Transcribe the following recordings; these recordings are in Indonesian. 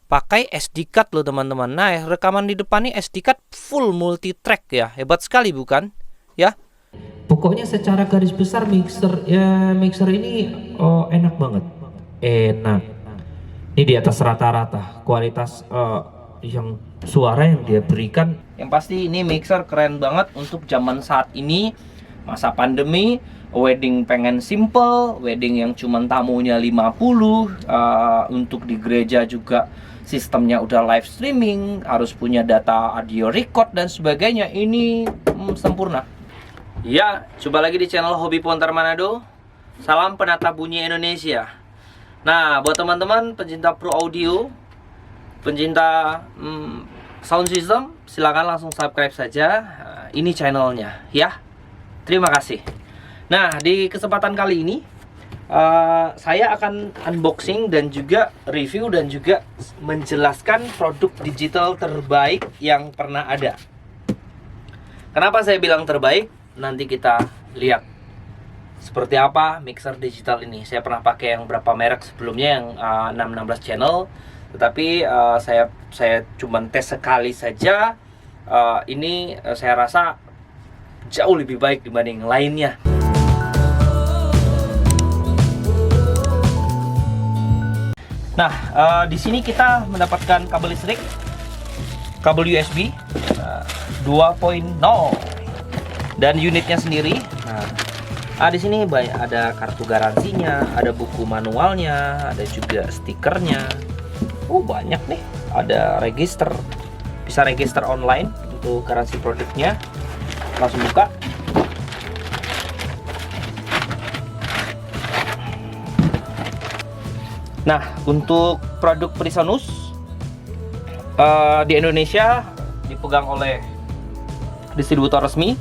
pakai SD card loh teman-teman. Nah, rekaman di depan ini SD card full multi track ya. Hebat sekali bukan? Ya. Pokoknya secara garis besar mixer ini enak banget. Enak. Ini di atas rata-rata kualitas yang suara yang dia berikan. Yang pasti ini mixer keren banget untuk zaman saat ini, masa pandemi, wedding pengen simple, wedding yang cuman tamunya 50, untuk di gereja juga sistemnya udah live streaming, harus punya data audio record dan sebagainya. Ini sempurna. Ya, coba lagi di channel Hobi Pontar Manado. Salam penata bunyi Indonesia. Nah, buat teman-teman pencinta pro audio, pencinta sound system, silakan langsung subscribe saja. Ini channelnya ya. Terima kasih. Nah, di kesempatan kali ini saya akan unboxing dan juga review dan juga menjelaskan produk digital terbaik yang pernah ada. Kenapa saya bilang terbaik? Nanti kita lihat seperti apa mixer digital ini. Saya pernah pakai yang berapa merek sebelumnya, yang 616 channel, tetapi saya cuman tes sekali saja. Ini saya rasa jauh lebih baik dibanding lainnya. Nah, di sini kita mendapatkan kabel listrik, kabel USB 2.0 dan unitnya sendiri. Nah, di sini ada kartu garansinya, ada buku manualnya, ada juga stikernya. Banyak nih. Ada register, bisa register online untuk garansi produknya. Langsung buka. Nah, untuk produk Presonus di Indonesia dipegang oleh distributor resmi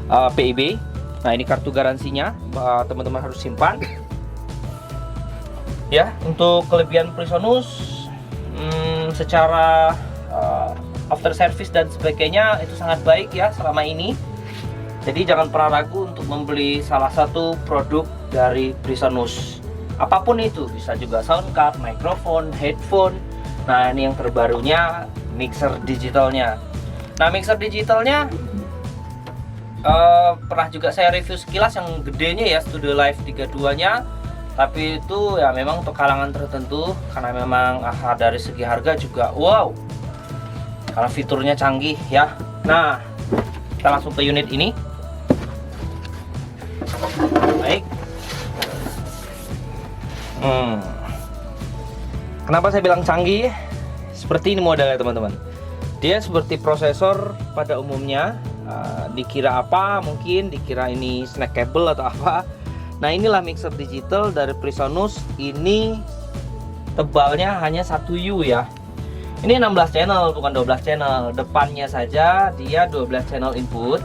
PIB. Nah, ini kartu garansinya, teman-teman harus simpan. Ya, untuk kelebihan Presonus secara after service dan sebagainya itu sangat baik ya selama ini. Jadi jangan pernah ragu untuk membeli salah satu produk dari Presonus. Apapun itu, bisa juga sound card, mikrofon, headphone. Nah, ini yang terbarunya mixer digitalnya. Nah, mixer digitalnya pernah juga saya review sekilas yang gedenya ya, Studio Live 32-nya. Tapi itu ya memang untuk kalangan tertentu, karena memang dari segi harga juga wow, karena fiturnya canggih ya. Nah, kita langsung ke unit ini. Baik. Kenapa saya bilang canggih? Seperti ini modelnya teman-teman. Dia seperti prosesor pada umumnya. Dikira apa? Mungkin dikira ini snackable atau apa. Nah, inilah mixer digital dari Presonus. Ini tebalnya hanya 1U ya. Ini 16 channel bukan 12 channel. Depannya saja dia 12 channel input.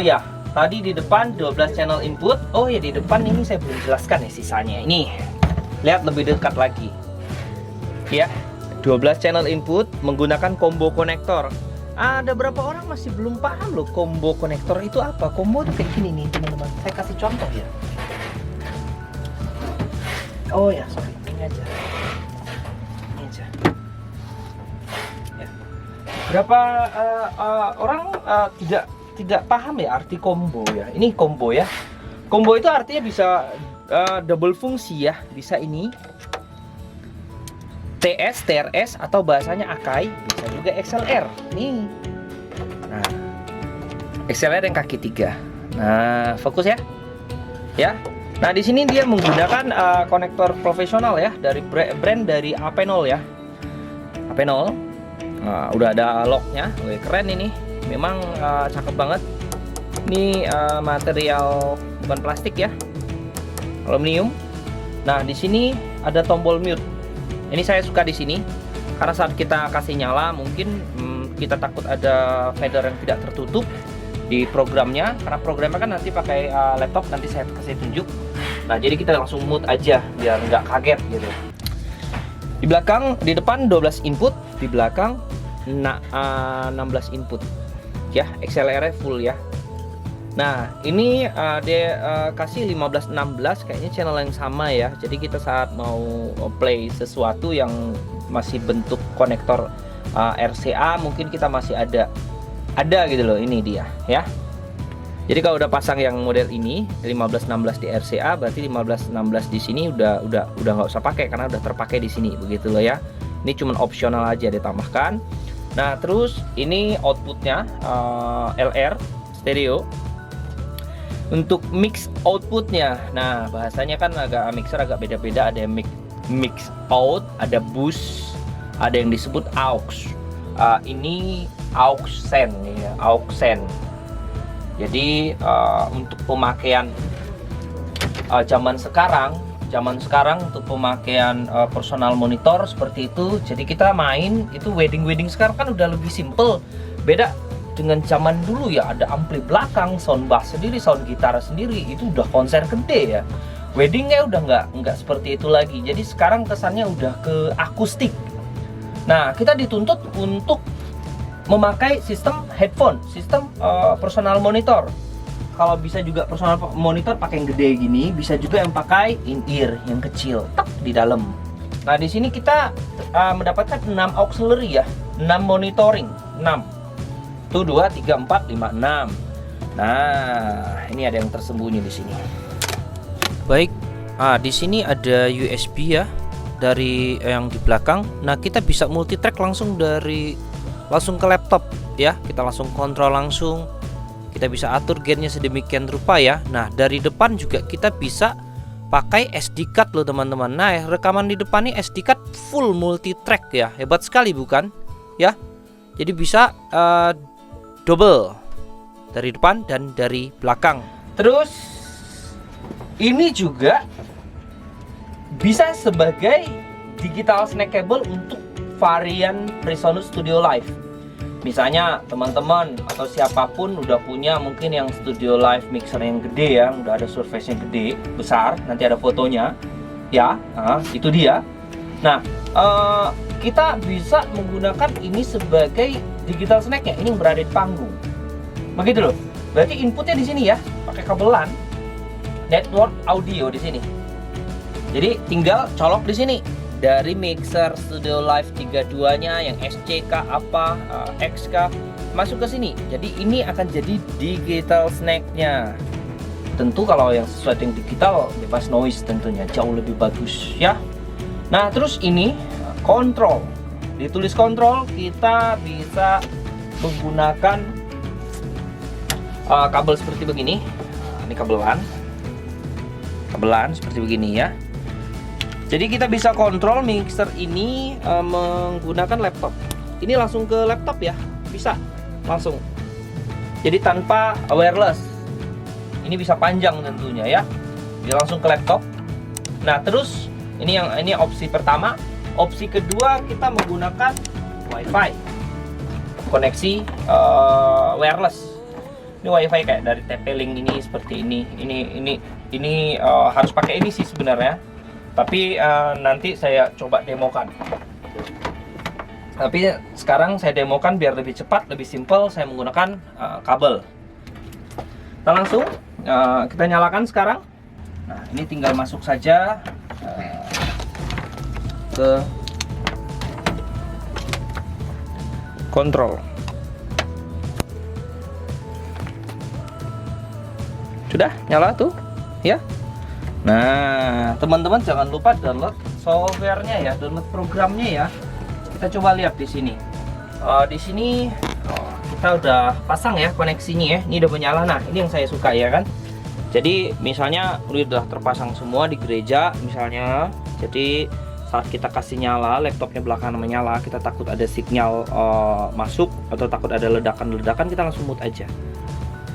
Ya, tadi di depan 12 channel input. Oh ya, di depan ini saya belum jelaskan ya sisanya. Ini lihat lebih dekat lagi. Ya, 12 channel input menggunakan combo konektor. Ada berapa orang masih belum paham loh combo konektor itu apa. Combo itu kayak gini nih teman-teman. Saya kasih contoh ya. Oh ya, sorry, ini aja. Ini aja. Ya. Berapa orang tidak paham ya arti combo ya. Ini combo ya. Combo itu artinya bisa double fungsi ya. Bisa ini TS, TRS atau bahasanya Akai, bisa juga XLR. Nih. Nah, XLR yang kaki 3. Nah, fokus ya. Ya. Nah, di sini dia menggunakan konektor profesional ya, dari brand dari Apenol ya. Apenol. Nah, udah ada locknya. Oke, keren ini. Memang cakep banget. Ini material bukan plastik ya. Aluminium. Nah, di sini ada tombol mute. Ini saya suka di sini karena saat kita kasih nyala mungkin kita takut ada fader yang tidak tertutup di programnya, karena programnya kan nanti pakai laptop, nanti saya kasih tunjuk. Nah, jadi kita langsung mute aja biar nggak kaget gitu. Di belakang, di depan 12 input, di belakang 16 input ya. XLR full ya. Nah, ini dia kasih 1516, kayaknya channel yang sama ya. Jadi kita saat mau play sesuatu yang masih bentuk konektor RCA, mungkin kita masih ada gitu loh. Ini dia ya. Jadi kalau udah pasang yang model ini 1516 di RCA, berarti 1516 di sini udah nggak usah pakai karena udah terpakai di sini, begitu loh ya. Ini cuman opsional aja ditambahkan. Nah, terus ini outputnya LR stereo. Untuk mix outputnya, nah bahasanya kan mixer agak beda-beda. Ada yang mix out, ada boost, ada yang disebut aux. Ini aux send ya, aux send. Jadi untuk pemakaian zaman sekarang untuk pemakaian personal monitor seperti itu. Jadi kita main itu wedding sekarang kan udah lebih simple. Beda dengan zaman dulu ya, ada ampli belakang, sound bass sendiri, sound gitar sendiri, itu udah konser gede ya. Weddingnya udah nggak seperti itu lagi. Jadi sekarang kesannya udah ke akustik. Nah, kita dituntut untuk memakai sistem headphone, sistem personal monitor. Kalau bisa juga personal monitor pakai yang gede gini, bisa juga yang pakai in-ear yang kecil, tek di dalam. Nah, di sini kita mendapatkan 6 auxiliary ya, 6 monitoring, 6. Tuh 2, 3, 4, 5, 6. Nah, ini ada yang tersembunyi di sini. Baik, di sini ada USB ya dari yang di belakang. Nah, kita bisa multitrack langsung ke laptop ya. Kita langsung kontrol langsung. Kita bisa atur gainnya sedemikian rupa ya. Nah, dari depan juga kita bisa pakai SD card loh teman-teman. Nah, rekaman di depan ini SD card full multitrack ya. Hebat sekali bukan? Ya. Jadi bisa double dari depan dan dari belakang. Terus ini juga bisa sebagai digital snackable untuk varian Presonus Studio Live. Misalnya teman-teman atau siapapun udah punya mungkin yang Studio Live mixer yang gede ya, udah ada surface yang gede, besar, nanti ada fotonya ya. Nah, itu dia. Nah, kita bisa menggunakan ini sebagai digital snacknya. Ini yang berada di panggung, begitu loh. Berarti inputnya di sini ya, pakai kabelan network audio di sini. Jadi tinggal colok di sini dari mixer Studio Live 32-nya yang SCK XK masuk ke sini. Jadi ini akan jadi digital snacknya. Tentu kalau yang sesuatu yang digital bebas noise tentunya jauh lebih bagus ya. Nah, terus ini kontrol. Ditulis kontrol, kita bisa menggunakan kabel seperti begini. Ini kabelan seperti begini ya. Jadi kita bisa kontrol mixer ini menggunakan laptop. Ini langsung ke laptop ya, bisa langsung. Jadi tanpa wireless. Ini bisa panjang tentunya ya. Jadi langsung ke laptop. Nah, terus ini opsi pertama. Opsi kedua kita menggunakan WiFi. Koneksi wireless. Ini WiFi kayak dari TP-Link ini seperti ini. Ini harus pakai ini sih sebenarnya. Tapi nanti saya coba demokan. Tapi sekarang saya demokan biar lebih cepat, lebih simple. Saya menggunakan kabel. Kita langsung kita nyalakan sekarang. Nah, ini tinggal masuk saja ke kontrol. Sudah nyala tuh ya. Nah, teman-teman jangan lupa download softwarenya ya, download programnya ya. Kita coba lihat di sini. Di sini kita udah pasang ya koneksinya ya. Ini udah menyala. Nah, ini yang saya suka ya kan. Jadi misalnya udah terpasang semua di gereja misalnya. Jadi saat kita kasih nyala, laptopnya belakangan menyala, kita takut ada sinyal masuk atau takut ada ledakan-ledakan, kita langsung mute aja.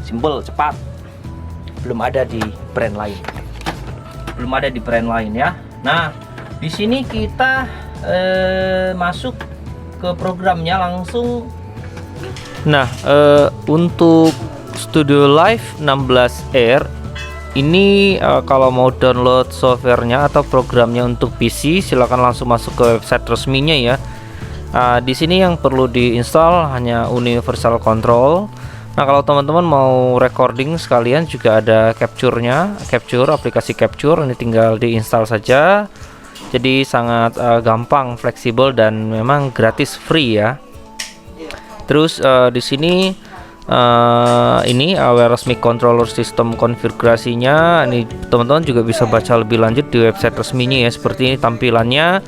Simple, cepat. Belum ada di brand lain. Ya. Nah, di sini kita masuk ke programnya langsung. Nah, untuk Studio Live 16R ini kalau mau download softwarenya atau programnya untuk PC, silakan langsung masuk ke website resminya ya. Di sini yang perlu diinstal hanya Universal Control, Nah, kalau teman-teman mau recording sekalian juga ada capture-nya, aplikasi capture, ini tinggal diinstal saja. Jadi sangat gampang, fleksibel, dan memang gratis, free ya. Terus di sini ini wireless mic controller system konfigurasinya. Ini teman-teman juga bisa baca lebih lanjut di website resminya ya. Seperti ini tampilannya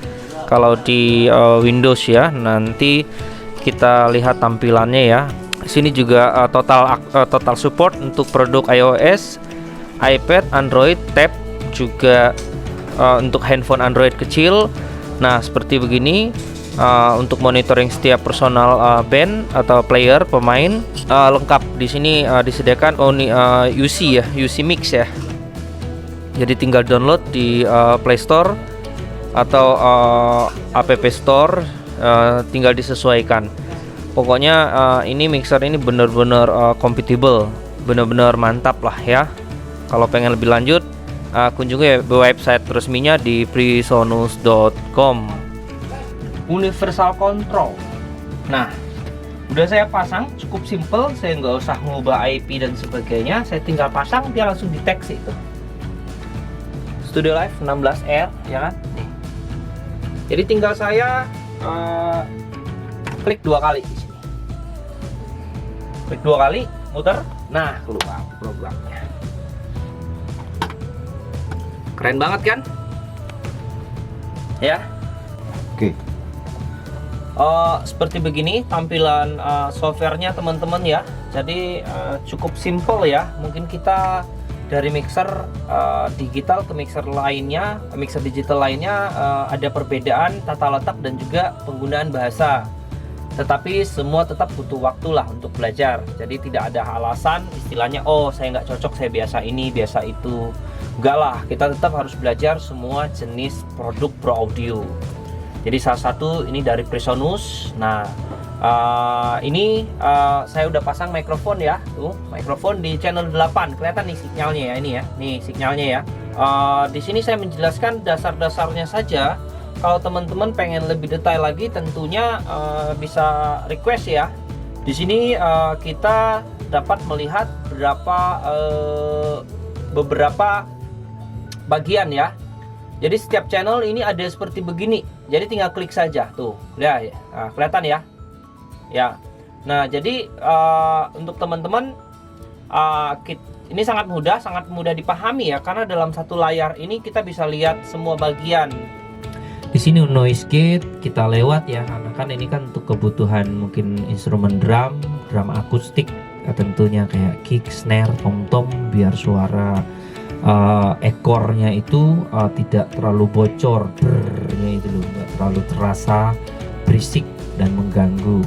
kalau di Windows ya. Nanti kita lihat tampilannya ya. Sini juga total support untuk produk iOS, iPad, Android, tab, juga untuk handphone Android kecil. Nah, seperti begini. Untuk monitoring setiap personal band atau player pemain lengkap. Di sini disediakan UC ya, UC Mix ya. Jadi tinggal download di Play Store atau App Store, tinggal disesuaikan. Pokoknya ini mixer ini benar-benar compatible, benar-benar mantap lah ya. Kalau pengen lebih lanjut, kunjungi website resminya di presonus.com. Universal control. Nah, udah saya pasang, cukup simple, saya nggak usah ngubah IP dan sebagainya. Saya tinggal pasang, dia langsung deteksi itu. Studio Live 16R ya kan. Nih. Jadi tinggal saya klik 2 kali di sini. Klik 2 kali, muter. Nah, keluar programnya. Keren banget kan? Ya. Oke. Seperti begini tampilan softwarenya teman-teman ya. Jadi cukup simple ya. Mungkin kita dari mixer digital ke mixer lainnya, mixer digital lainnya ada perbedaan tata letak dan juga penggunaan bahasa. Tetapi semua tetap butuh waktu lah untuk belajar. Jadi tidak ada alasan istilahnya, oh saya nggak cocok, saya biasa ini, biasa itu. Enggak lah, kita tetap harus belajar semua jenis produk pro audio. Jadi salah satu ini dari Presonus. Nah, ini saya udah pasang mikrofon ya. Tuh, mikrofon di channel 8. Kelihatan nih sinyalnya ya, ini ya. Nih sinyalnya ya. Di sini saya menjelaskan dasar-dasarnya saja. Kalau teman-teman pengen lebih detail lagi, tentunya bisa request ya. Di sini kita dapat melihat beberapa bagian ya. Jadi setiap channel ini ada seperti begini. Jadi tinggal klik saja tuh, lihat ya. Nah, kelihatan ya. Ya. Nah, jadi untuk teman-teman ini sangat mudah dipahami ya, karena dalam satu layar ini kita bisa lihat semua bagian. Di sini noise gate kita lewat ya, karena kan ini kan untuk kebutuhan mungkin instrumen drum akustik, tentunya kayak kick, snare, tom-tom, biar suara ekornya itu tidak terlalu bocor, brrnya itu loh, nggak terlalu terasa berisik dan mengganggu.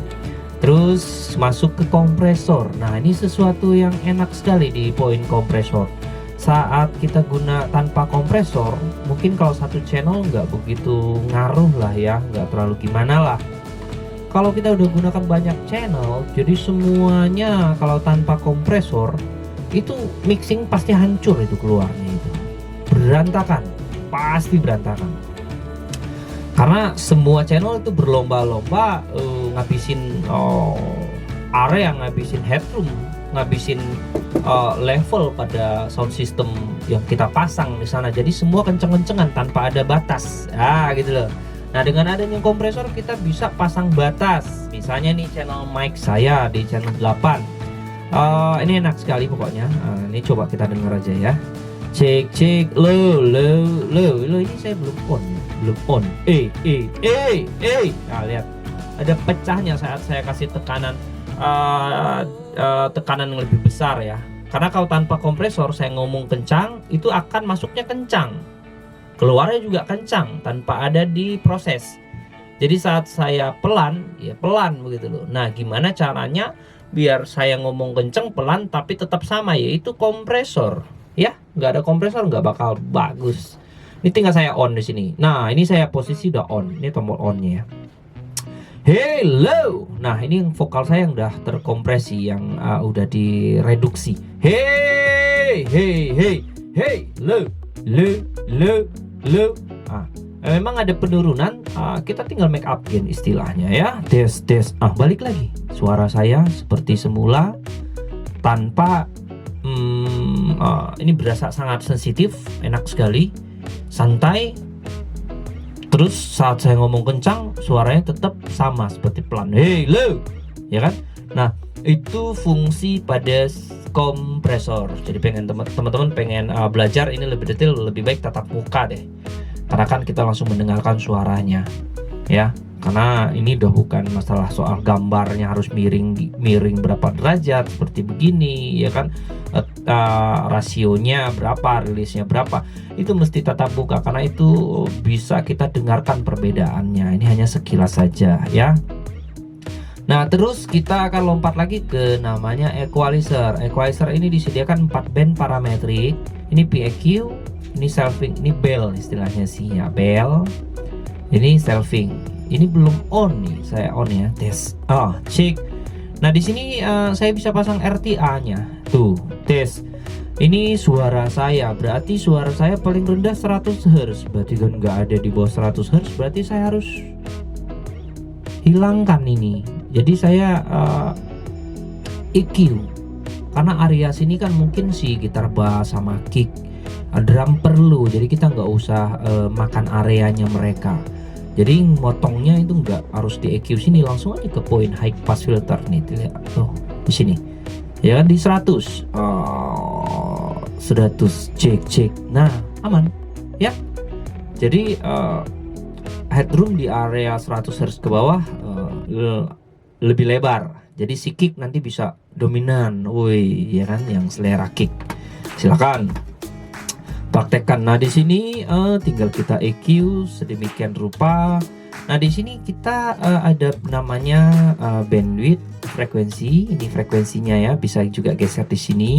Terus masuk ke kompresor. Nah, ini sesuatu yang enak sekali di poin kompresor. Saat kita guna tanpa kompresor, mungkin kalau satu channel nggak begitu ngaruh lah ya, nggak terlalu gimana lah. Kalau kita udah gunakan banyak channel, jadi semuanya kalau tanpa kompresor itu mixing pasti hancur, itu keluarnya itu berantakan, pasti berantakan. Karena semua channel itu berlomba-lomba ngabisin area, ngabisin headroom, ngabisin level pada sound system yang kita pasang di sana. Jadi semua kenceng-kencengan tanpa ada batas. Gitu loh. Nah, dengan adanya kompresor kita bisa pasang batas. Misalnya nih channel mic saya di channel 8. Ini enak sekali pokoknya. Ini coba kita dengar aja ya. Cek low. Ini saya belum on. Nah, lihat ada pecahnya saat saya kasih tekanan tekanan yang lebih besar ya. Karena kalau tanpa kompresor saya ngomong kencang, itu akan masuknya kencang, keluarnya juga kencang tanpa ada diproses. Jadi saat saya pelan, ya pelan begitu loh. Nah, gimana caranya biar saya ngomong kencang pelan tapi tetap sama, yaitu kompresor ya. Nggak ada kompresor nggak bakal bagus. Ini tinggal saya on di sini. Nah, ini saya posisi udah on. Ini tombol onnya ya. Hello. Nah, ini vokal saya yang udah terkompresi, yang udah direduksi. Hey, lo. Memang ada penurunan. Kita tinggal make up gain istilahnya ya. Des. Balik lagi. Suara saya seperti semula. tanpa ini berasa sangat sensitif, enak sekali, santai. Terus saat saya ngomong kencang, suaranya tetap sama seperti pelan. Hey lo, ya kan? Nah, itu fungsi pada kompresor. Jadi pengen teman-teman pengen belajar ini lebih detail, lebih baik tatap muka deh. Karena kan kita langsung mendengarkan suaranya, ya. Karena ini udah bukan masalah soal gambarnya harus miring berapa derajat seperti begini, ya kan? Rasionya berapa, rilisnya berapa, itu mesti tatap muka karena itu bisa kita dengarkan perbedaannya. Ini hanya sekilas saja, ya. Nah, terus kita akan lompat lagi ke namanya equalizer. Equalizer ini disediakan 4 band parametrik. Ini PEQ, ini selfing, ini bell istilahnya sih ya, bell. Ini selfing. Ini belum on nih, saya on ya, tes. Cek. Nah, di sini saya bisa pasang RTA-nya. Tuh, tes. Ini suara saya, berarti suara saya paling rendah 100 Hz. Berarti kan nggak ada di bawah 100 Hz, berarti saya harus hilangkan ini. Jadi saya EQ. Karena area sini kan mungkin si gitar bass sama kick, drum perlu. Jadi kita nggak usah makan areanya mereka. Jadi motongnya itu nggak harus di EQ sini, langsung aja ke poin high pass filter nih. Lihat tuh di sini. Ya kan di 100. 100 cek. Nah, aman. Ya. Jadi headroom di area 100 Hz ke bawah lebih lebar. Jadi si kick nanti bisa dominan. Woi, ya kan, yang selera kick. Silakan praktekkan. Nah, di sini tinggal kita EQ sedemikian rupa. Nah, di sini kita ada namanya bandwidth, frekuensi. Ini frekuensinya ya, bisa juga geser di sini.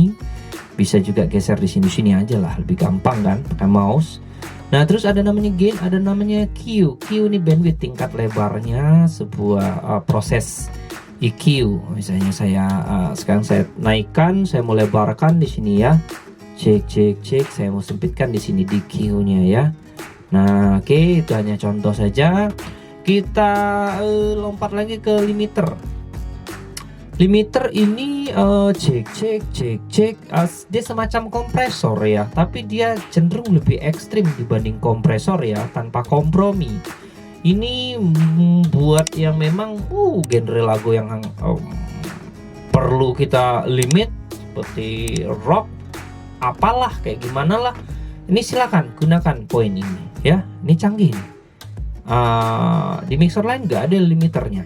Bisa juga geser di sini aja lah, lebih gampang kan pakai mouse. Nah, terus ada namanya gain, ada namanya Q. Q ini bandwidth, tingkat lebarnya sebuah proses EQ. Misalnya saya sekarang saya naikkan, saya mau lebarkan di sini ya. Cek. Saya mau sempitkan di sini di Q-nya ya. Nah, oke, itu hanya contoh saja. Kita lompat lagi ke limiter. Limiter ini cek. Dia semacam kompresor ya, tapi dia cenderung lebih ekstrim dibanding kompresor ya, tanpa kompromi. Ini buat yang memang genre lagu yang perlu kita limit seperti rock, apalah kayak gimana lah. Ini silakan gunakan poin ini ya. Ini canggih nih. Di mixer lain nggak ada limiternya.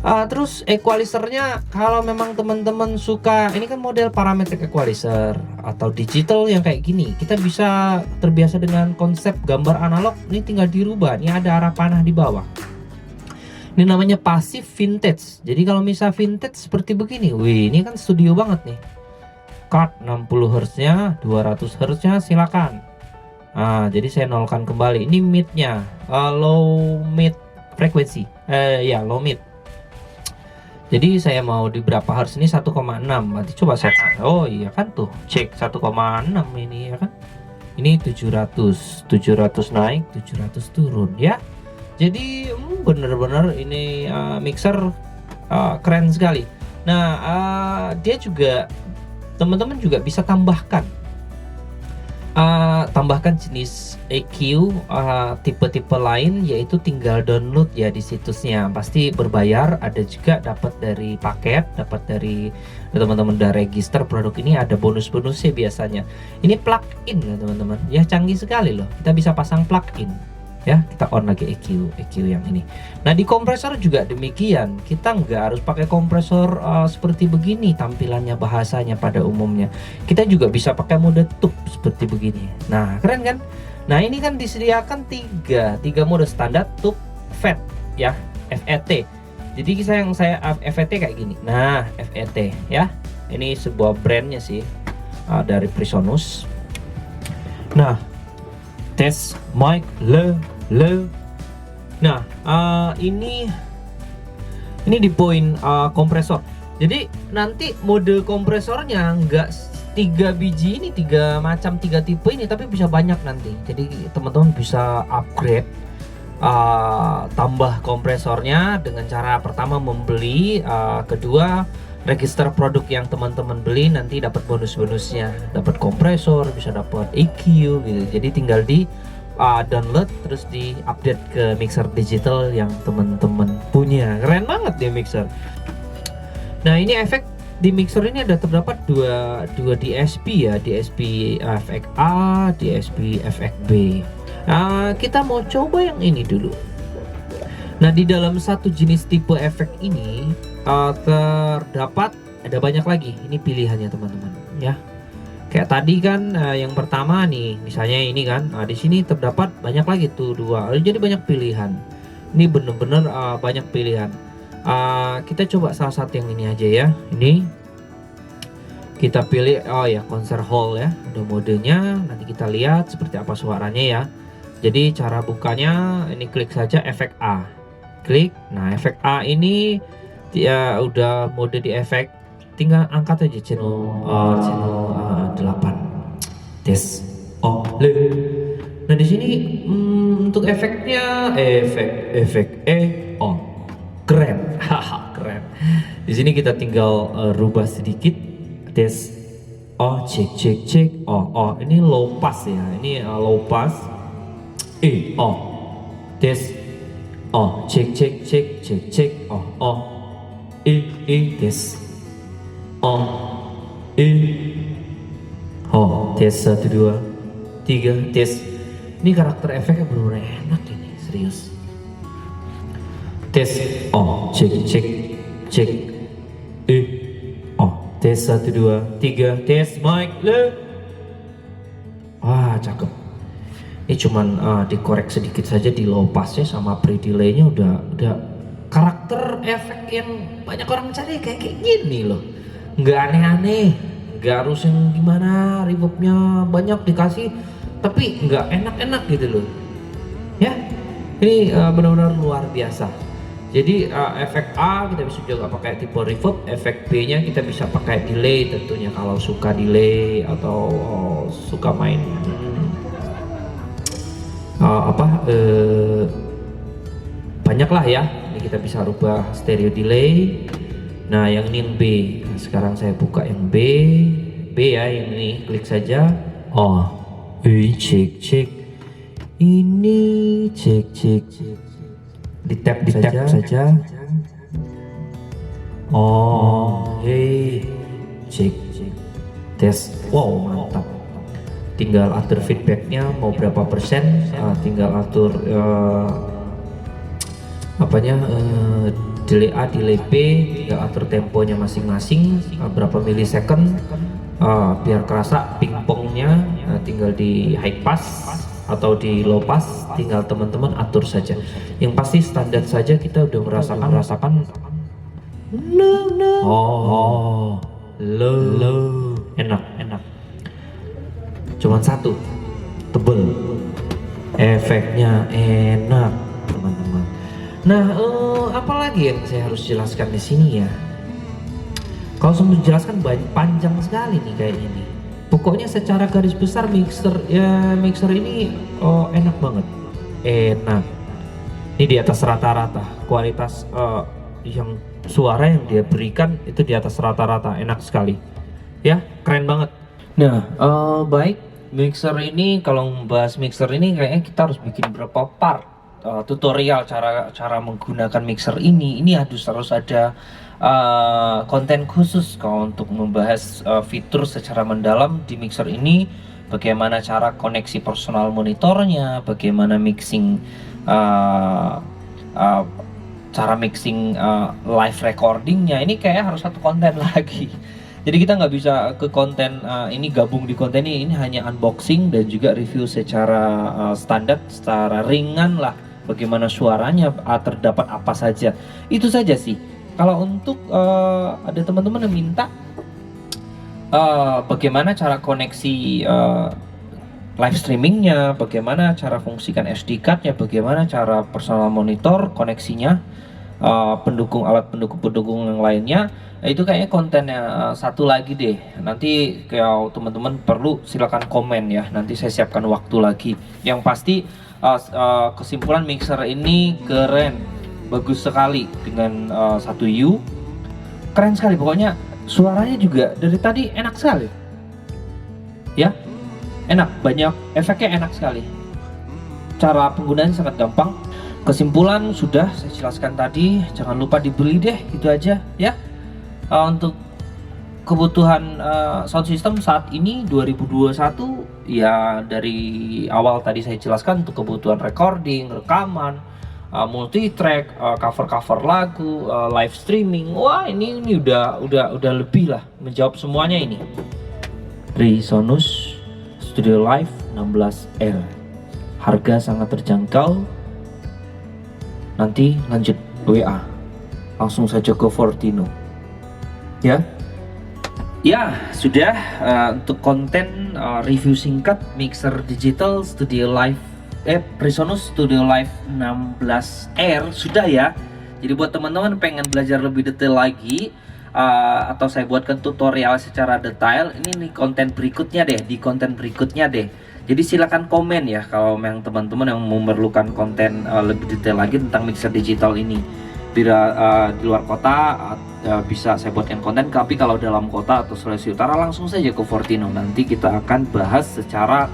Terus equalizernya, kalau memang teman-teman suka, ini kan model parametric equalizer atau digital yang kayak gini, kita bisa terbiasa dengan konsep gambar analog. Ini tinggal dirubah. Ini ada arah panah di bawah. Ini namanya passive vintage. Jadi kalau misal vintage seperti begini, wih, ini kan studio banget nih. Cut 60 Hz nya, 200 Hz nya silakan. Jadi saya nolkan kembali. Ini mid-nya, low mid frekuensi. Ya, low mid. Jadi saya mau di berapa hertz ini, 1,6. Berarti coba set. Oh iya kan tuh, cek 1,6 ini ya kan. Ini 700 naik, 700 turun ya. Jadi bener-bener ini mixer keren sekali. Nah, dia juga, teman-teman juga bisa tambahkan jenis EQ tipe-tipe lain, yaitu tinggal download ya di situsnya. Pasti berbayar, ada juga dapat dari paket, dapat dari teman-teman udah register produk ini, ada bonus-bonusnya biasanya. Ini plug-in ya teman-teman, ya canggih sekali loh. Kita bisa pasang plug-in ya. Kita on lagi EQ yang ini. Nah, di kompresor juga demikian. Kita nggak harus pakai kompresor seperti begini tampilannya, bahasanya pada umumnya. Kita juga bisa pakai mode tube seperti begini. Nah, keren kan? Nah, ini kan disediakan tiga mode standar, tube, FET ya, FET. Jadi saya FET kayak gini. Nah, FET ya. Ini sebuah brandnya sih, dari Presonus. Nah, tes mic low. Nah, ini di poin kompresor. Jadi nanti mode kompresornya nggak 3 biji ini, 3 tipe ini, tapi bisa banyak nanti. Jadi teman-teman bisa upgrade, tambah kompresornya dengan cara pertama membeli, kedua register produk yang teman-teman beli, nanti dapat bonus-bonusnya, dapat kompresor, bisa dapat EQ gitu. Jadi tinggal di download terus di update ke mixer digital yang teman-teman punya. Keren banget dia mixer. Nah, ini efek di mixer ini ada terdapat dua DSP ya, DSP efek A, DSP efek B. Nah, kita mau coba yang ini dulu. Nah, di dalam satu jenis tipe efek ini terdapat ada banyak lagi. Ini pilihannya teman-teman ya. Kayak tadi kan yang pertama nih, misalnya ini kan, di sini terdapat banyak lagi tuh dua. Jadi banyak pilihan. Ini bener-bener banyak pilihan. Kita coba salah satu yang ini aja ya. Ini kita pilih, oh ya, concert hall ya. Ada modenya. Nanti kita lihat seperti apa suaranya ya. Jadi cara bukanya ini klik saja efek A. Klik. Nah, efek A ini dia udah mode di efek. Tinggal angkat aja channel 8. Tes. Oh, le. Nah, di sini untuk efeknya efek on. Keren. Haha, keren. Di sini kita tinggal rubah sedikit. Tes. Oh, cek. Oh, ini low pass ya. Ini low pass. Oh. Tes. Oh, cek. Oh. Tes. Tes 1 2 3 tes. Ini karakter efeknya bener-bener enak ini, serius. Tes. Cek. Tes 1 2 3 tes mic le. Wah, cakep. Ini cuman dikorek sedikit saja di low passnya sama pre delaynya udah karakter efek yang banyak orang cari kayak gini loh. Nggak aneh-aneh, nggak harus yang gimana reverbnya banyak dikasih, tapi nggak enak-enak gitu loh ya. Ini benar-benar luar biasa. Jadi efek A kita bisa juga pakai tipe reverb, efek B nya kita bisa pakai delay tentunya kalau suka delay atau suka main banyak lah ya. Ini kita bisa rubah stereo delay. Nah, yang ini yang B. Nah, sekarang saya buka yang B ya, yang ini klik saja. Cek. Ini cek. Di tap saja. Cek. Tes. Wow, mantap. Tinggal atur feedbacknya mau berapa persen. Tinggal atur delay A, delay B, tinggal atur temponya masing-masing, berapa milisecond, biar kerasa pingpongnya, tinggal di high pass atau di low pass, tinggal teman-teman atur saja. Yang pasti standar saja kita udah merasakan low, enak. Cuman satu, tebel, efeknya enak teman-teman. Nah, apalagi yang saya harus jelaskan di sini ya? Kalau semua dijelaskan panjang sekali nih kayaknya nih. Pokoknya secara garis besar mixer ini enak banget. Enak. Ini di atas rata-rata. Kualitas yang suara yang dia berikan itu di atas rata-rata, enak sekali. Ya, keren banget. Nah, baik, mixer ini kalau membahas mixer ini kayaknya kita harus bikin berapa part. Tutorial cara menggunakan mixer ini harus ada konten khusus kalau untuk membahas fitur secara mendalam di mixer ini, bagaimana cara koneksi personal monitornya, bagaimana mixing cara mixing live recordingnya. Ini kayak harus satu konten lagi. Jadi kita nggak bisa ke konten ini gabung di konten ini hanya unboxing dan juga review secara standar, secara ringan lah. Bagaimana suaranya, terdapat apa saja, itu saja sih. Kalau untuk ada teman-teman yang minta bagaimana cara koneksi live streamingnya, bagaimana cara fungsikan SD cardnya, bagaimana cara personal monitor koneksinya, alat pendukung yang lainnya, itu kayaknya kontennya satu lagi deh. Nanti kalau teman-teman perlu silakan komen ya, nanti saya siapkan waktu lagi. Yang pasti kesimpulan mixer ini keren, bagus sekali dengan 1U, keren sekali. Pokoknya suaranya juga dari tadi enak sekali. Ya, enak, banyak efeknya, enak sekali. Cara penggunaannya sangat gampang. Kesimpulan sudah saya jelaskan tadi, jangan lupa dibeli deh, itu aja ya. Untuk kebutuhan sound system saat ini 2021 ya, dari awal tadi saya jelaskan untuk kebutuhan recording, rekaman, multi track, cover lagu, live streaming. Wah, ini udah lebih lah menjawab semuanya ini. Presonus Studio Live 16R. Harga sangat terjangkau. Nanti lanjut WA. Langsung saja ke Fortino. Ya. Ya, sudah untuk konten review singkat mixer digital Studio Live Presonus Studio Live 16R sudah ya. Jadi buat teman-teman pengen belajar lebih detail lagi atau saya buatkan tutorial secara detail, ini nih konten berikutnya deh, di konten berikutnya deh. Jadi silakan komen ya kalau memang teman-teman yang memerlukan konten lebih detail lagi tentang mixer digital ini. Bila di luar kota bisa saya buatkan konten, tapi kalau dalam kota atau Sulawesi Utara langsung saja ke Fortino. Nanti kita akan bahas secara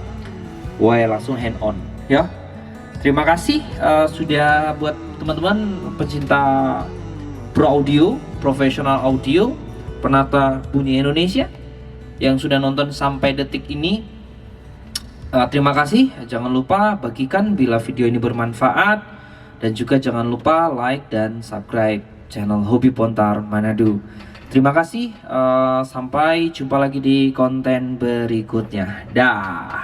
langsung hand on ya. Terima kasih sudah buat teman-teman pecinta pro audio, profesional audio, penata bunyi Indonesia yang sudah nonton sampai detik ini. Terima kasih. Jangan lupa bagikan bila video ini bermanfaat, dan juga jangan lupa like dan subscribe channel Hobi Pontar Manado. Terima kasih. Sampai jumpa lagi di konten berikutnya. Dah.